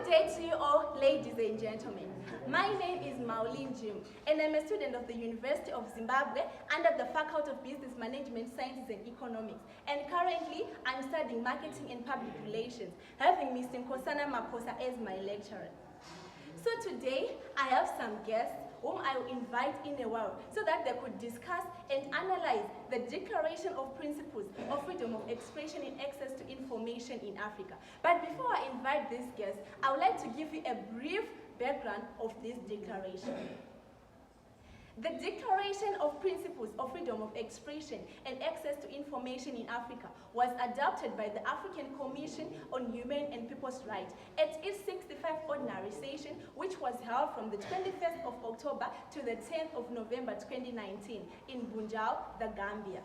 day to you all, ladies and gentlemen. My name is Maulin Jim, and I'm a student of the University of Zimbabwe under the Faculty of Business Management, Sciences and Economics. And currently, I'm studying Marketing and Public Relations, having Mr. Nkosana Maposa as my lecturer. So today, I have some guests whom I will invite in a while so that they could discuss and analyze the Declaration of Principles of Freedom of Expression and Access to Information in Africa. But before I invite these guests, I would like to give you a brief background of this declaration. The Declaration of Principles of Freedom of Expression and Access to Information in Africa was adopted by the African Commission on Human and People's Rights at its 65th ordinary session, which was held from the 21st of October to the 10th of November 2019 in Bunjau, the Gambia.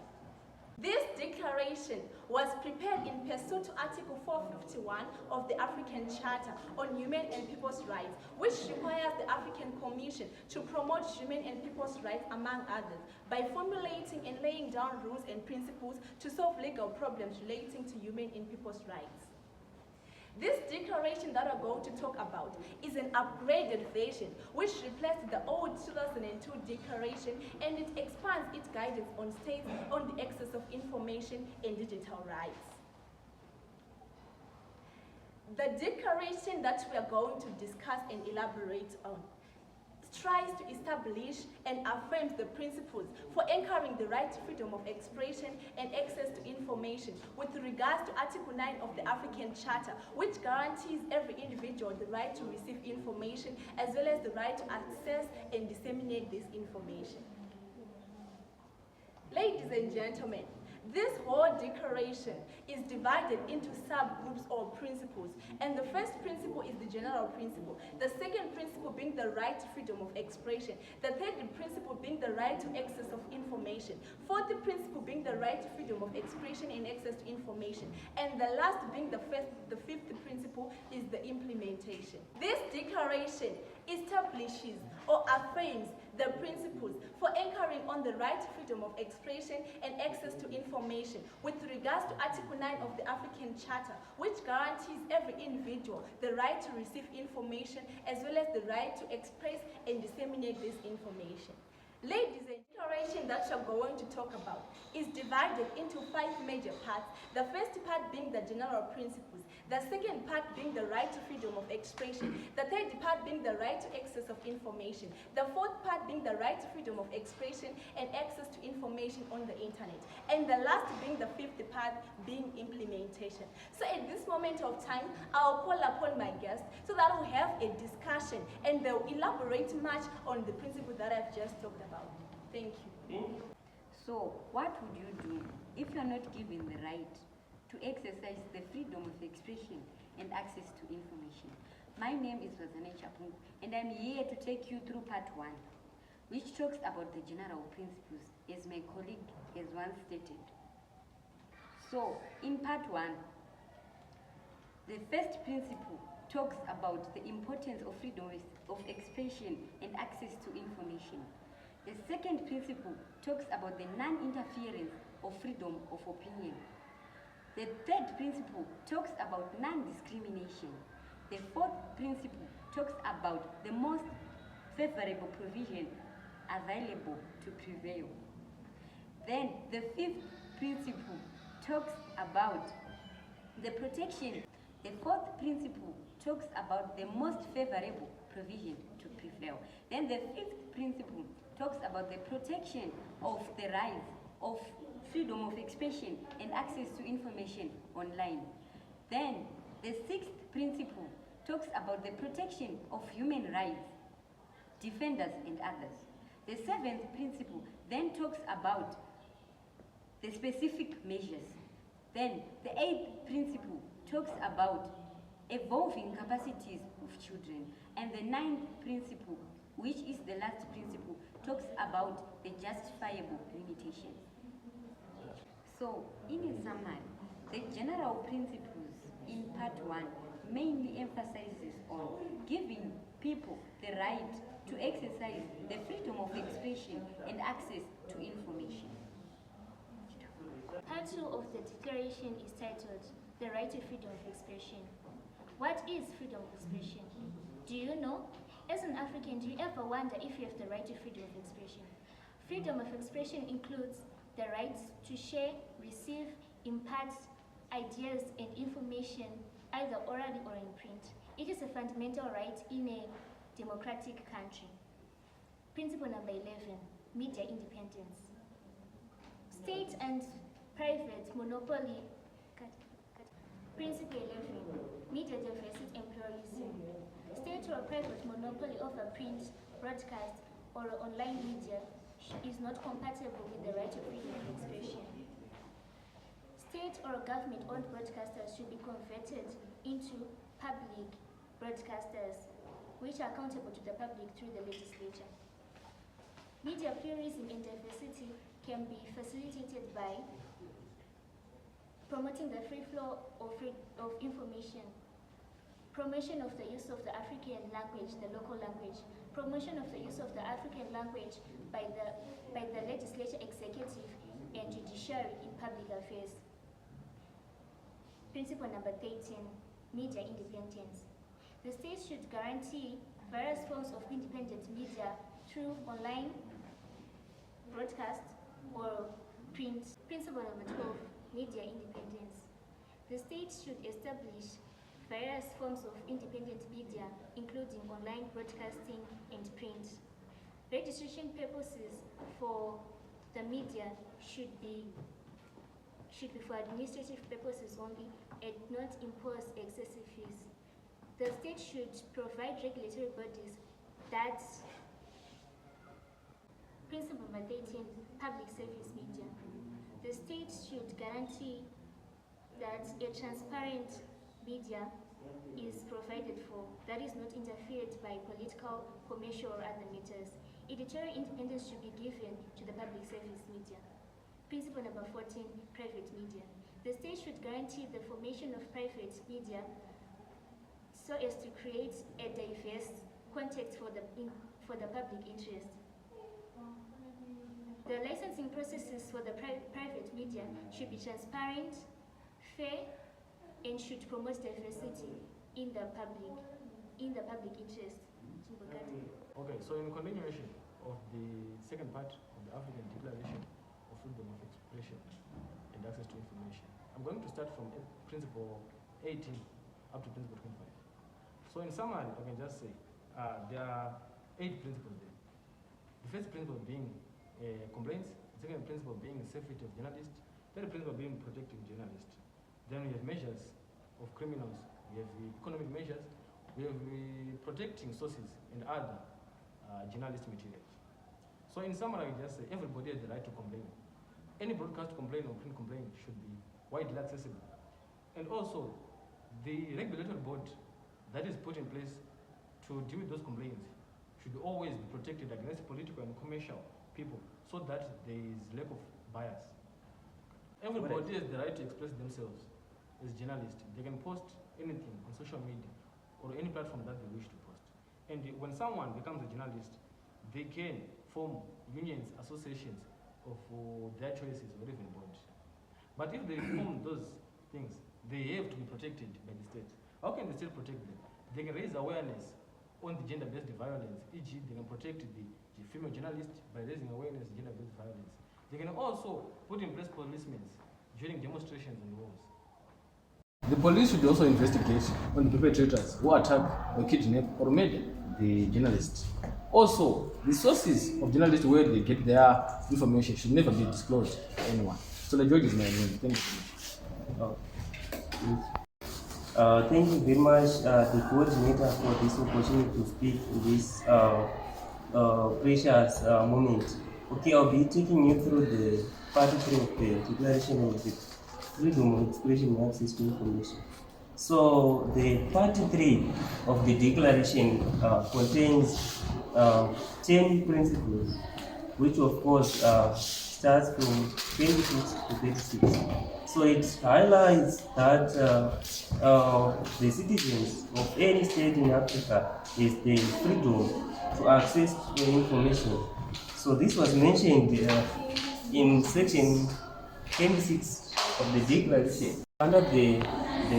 This declaration was prepared in pursuant to Article 451 of the African Charter on Human and People's Rights, which requires the African Commission to promote human and people's rights, among others, by formulating and laying down rules and principles to solve legal problems relating to human and people's rights. This declaration that we're going to talk about is an upgraded version which replaced the old 2002 declaration, and it expands its guidance on states on the access of information and digital rights. The declaration that we are going to discuss and elaborate on tries to establish and affirms the principles for anchoring the right to freedom of expression and access to information with regards to Article 9 of the African Charter, which guarantees every individual the right to receive information as well as the right to access and disseminate this information. Ladies and gentlemen, this whole declaration is divided into subgroups or principles, and the first principle is the general principle, the second principle being the right to freedom of expression, the third principle being the right to access of information, fourth principle being the right to freedom of expression and access to information, and the last being the fifth principle is the implementation. This declaration establishes or affirms the principles for anchoring on the right to freedom of expression and access to information with regards to Article 9 of the African Charter, which guarantees every individual the right to receive information as well as the right to express and disseminate this information. Ladies, the declaration that we're going to talk about is divided into 5 major parts, the first part being the general principles, the second part being the right to freedom of expression, the third part being the right to access of information, the fourth part being the right to freedom of expression and access to information on the internet, and the last being the fifth part being implementation. So at this moment of time, I'll call upon my guests so that we'll have a discussion and they'll elaborate much on the principle that I've just talked about. Thank you. So what would you do if you're not given the right to exercise the freedom of expression and access to information? My name is Wazane Chapungu, and I'm here to take you through part 1, which talks about the general principles, as my colleague has once stated. So, in part 1, the first principle talks about the importance of freedom of expression and access to information. The second principle talks about the non-interference of freedom of opinion. The third principle talks about non-discrimination. The fourth principle talks about the most favorable provision available to prevail. Then the fifth principle talks about the protection. The fourth principle talks about the most favorable provision to prevail. Then the fifth principle talks about the protection of the rights of freedom of expression and access to information online. Then the sixth principle talks about the protection of human rights, defenders and others. The seventh principle then talks about the specific measures. Then the eighth principle talks about evolving capacities of children. And the ninth principle, which is the last principle, talks about the justifiable limitations. So, in a summary, the general principles in part 1 mainly emphasizes on giving people the right to exercise the freedom of expression and access to information. Part 2 of the declaration is titled The Right to Freedom of Expression. What is freedom of expression? Do you know? As an African, do you ever wonder if you have the right to freedom of expression? Freedom of expression includes the right to share, receive, impart ideas and information either orally or in print. It is a fundamental right in a democratic country. Principle number 11, media independence. State and private monopoly. Principle 11, media diversity and pluralism. State or private monopoly over print, broadcast, or online media is not compatible with the right to freedom of expression. State or government-owned broadcasters should be converted into public broadcasters, which are accountable to the public through the legislature. Media pluralism and diversity can be facilitated by promoting the free flow of information, promotion of the use of the African language, the local language, promotion of the use of the African language by the legislature, executive, and judiciary in public affairs. Principle number 13, media independence. The state should guarantee various forms of independent media through online, broadcast, or print. Principle number 12, media independence. The state should establish various forms of independent media, including online broadcasting and print. Registration purposes for the media should be for administrative purposes only and not impose excessive fees. The state should provide regulatory bodies that. Principle number 13, public service media. The state should guarantee that a transparent media is provided for that is not interfered by political, commercial, or other matters. Editorial independence should be given to the public service media. Principle number 14, private media. The state should guarantee the formation of private media so as to create a diverse context for the public interest. The licensing processes for the private media should be transparent, fair, and should promote diversity in the public interest. Okay, so in continuation of the second part of the African Declaration of Freedom of Expression and Access to Information, I'm going to start from principle 18 up to principle 25. So in summary, I can just say there are 8 principles there. The first principle being complaints, the second principle being safety of journalists, third principle being protecting journalists. Then we have measures of criminals, we have the economic measures, we have the protecting sources and other journalist materials. So in summary, I can just say everybody has the right to complain. Any broadcast complaint or print complaint should be widely accessible. And also, the regulatory board that is put in place to deal with those complaints should always be protected against political and commercial people so that there is lack of bias. Everybody has the right to express themselves as journalists. They can post anything on social media or any platform that they wish to post. And when someone becomes a journalist, they can form unions, associations of their choices or even board. But if they form those things, they have to be protected by the state. How can the state protect them? They can raise awareness on the gender-based violence, e.g. they can protect the female journalists by raising awareness of gender-based violence. They can also put in place policemen during demonstrations and wars. The police should also investigate on the perpetrators who attack or kidnap or murder the journalists. Also, the sources of journalists where they get their information should never be disclosed to anyone. So the judge is my name. Thank you. Thank you very much, the coordinator, for this opportunity to speak in this precious moment. Okay, I'll be taking you through the part 3 of the Declaration of the Freedom of Expression and Access to Information. So, the part 3 of the Declaration contains 10 principles, which of course starts from 26 to 36. So it highlights that the citizens of any state in Africa is the freedom to access to information. So this was mentioned in section 26 of the Declaration. Under the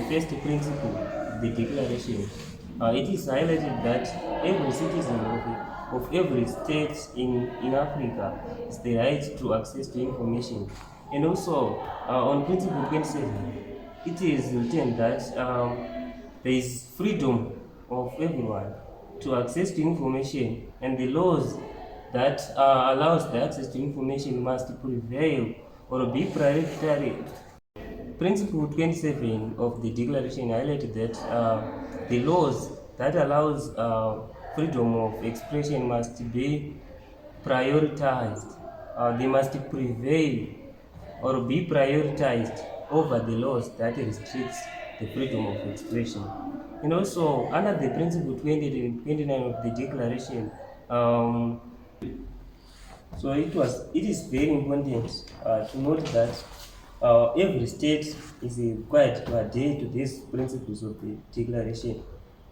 first principle, the declaration, it is highlighted that every citizen of every state in Africa has the right to access to information. And also, on Principle 27, it is written that there is freedom of everyone to access to information, and the laws that allows the access to information must prevail or be prioritary. Principle 27 of the declaration highlighted that the laws that allows freedom of expression must be prioritized. They must prevail or be prioritized over the laws that restricts the freedom of expression. And also, under the principle 20 and 29 of the declaration, so it is very important to note that every state is required to adhere to these principles of the declaration.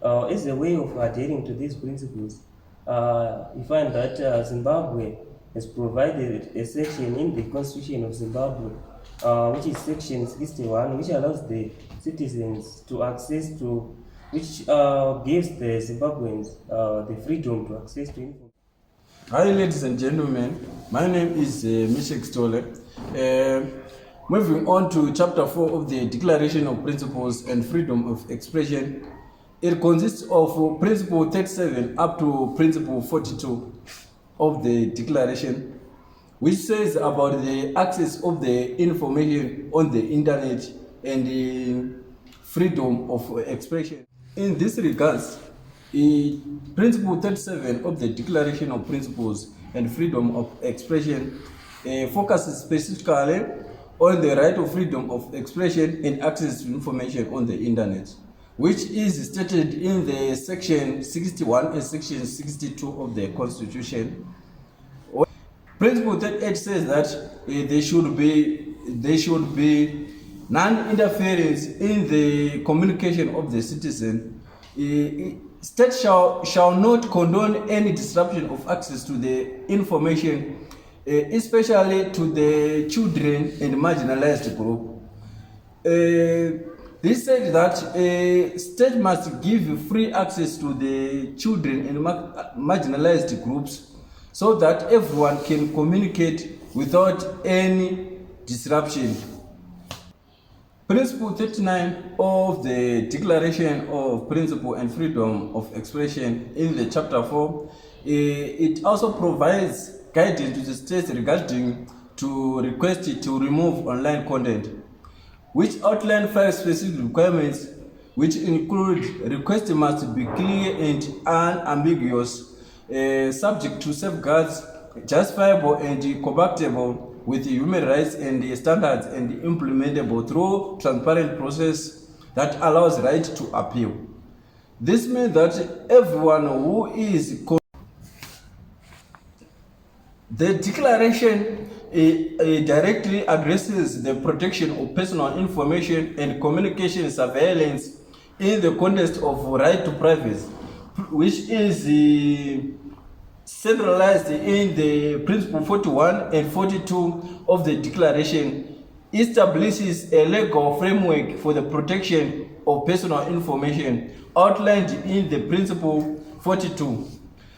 As a way of adhering to these principles, we find that Zimbabwe has provided a section in the Constitution of Zimbabwe, which is section 61, which allows the citizens to access to, which gives the Zimbabweans the freedom to access to information. Hi, ladies and gentlemen. My name is Mishek Stole. Moving on to Chapter 4 of the Declaration of Principles and Freedom of Expression, it consists of Principle 37 up to Principle 42 of the Declaration, which says about the access of the information on the internet and the freedom of expression. In this regards, Principle 37 of the Declaration of Principles and Freedom of Expression focuses specifically on the right of freedom of expression and access to information on the internet, which is stated in the section 61 and section 62 of the Constitution. Principle 38 says that there should be non-interference in the communication of the citizen. State shall not condone any disruption of access to the information, especially to the children and marginalized group. This said that state must give free access to the children and marginalized groups so that everyone can communicate without any disruption. Principle 39 of the Declaration of Principle and Freedom of Expression in the Chapter 4, it also provides guidance to the states regarding to request to remove online content, which outline 5 specific requirements, which include request must be clear and unambiguous, subject to safeguards, justifiable and compatible with human rights and standards, and implementable through transparent process that allows right to appeal. This means that everyone who is the declaration directly addresses the protection of personal information and communication surveillance in the context of right to privacy, which is centralized in the Principle 41 and 42 of the Declaration, establishes a legal framework for the protection of personal information outlined in the Principle 42.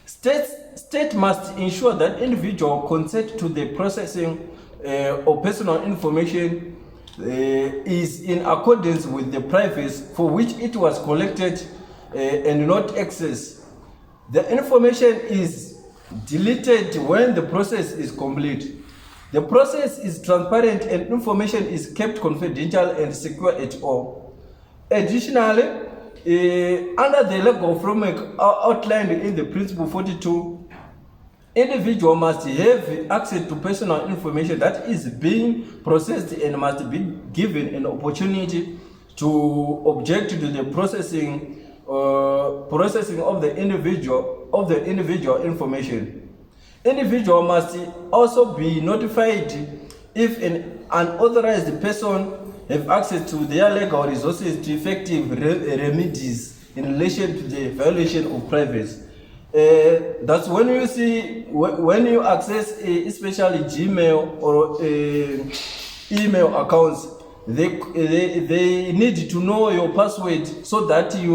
State must ensure that individual consent to the processing of personal information is in accordance with the privacy for which it was collected and not accessed. The information is deleted when the process is complete. The process is transparent and information is kept confidential and secure at all. Additionally, under the legal framework outlined in the Principle 42, individual must have access to personal information that is being processed and must be given an opportunity to object to the processing of the individual information. Individual must also be notified if an unauthorized person have access to their legal resources to effective remedies in relation to the violation of privacy. That's when you see, when you access especially Gmail or email accounts, they need to know your password so that you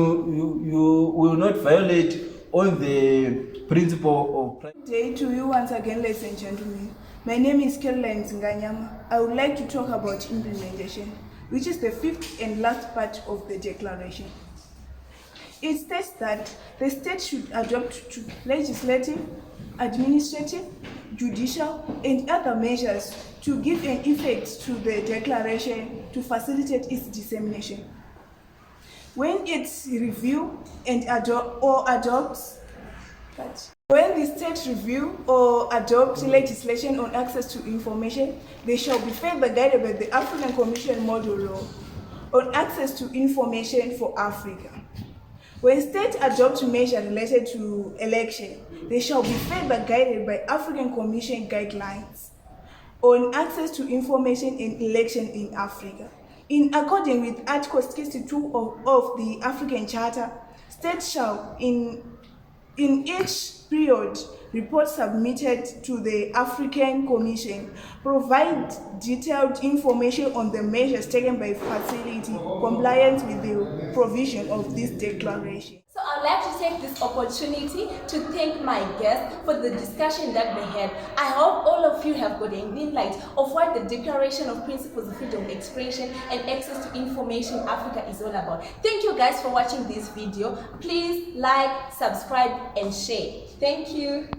will not violate on the principle of Good day to you once again, ladies and gentlemen. My name is Caroline Zinganyama. I would like to talk about implementation, which is the fifth and last part of the declaration. It states that the state should adopt legislative, administrative, judicial, and other measures to give an effect to the declaration to facilitate its dissemination. When it's review and adopts, when the state review or adopt legislation on access to information, they shall be further guided by the African Commission Model Law on access to information for Africa. When states adopt measures related to election, they shall be further guided by African Commission guidelines on access to information in election in Africa. In accordance with Article 62 of the African Charter, states shall, in each period, report submitted to the African Commission provide detailed information on the measures taken by facility compliance with the provision of this declaration. So I'd like to take this opportunity to thank my guests for the discussion that we had. I hope all of you have got an insight of what the Declaration of Principles of Freedom of Expression and Access to Information Africa is all about. Thank you guys for watching this video. Please like, subscribe, and share. Thank you.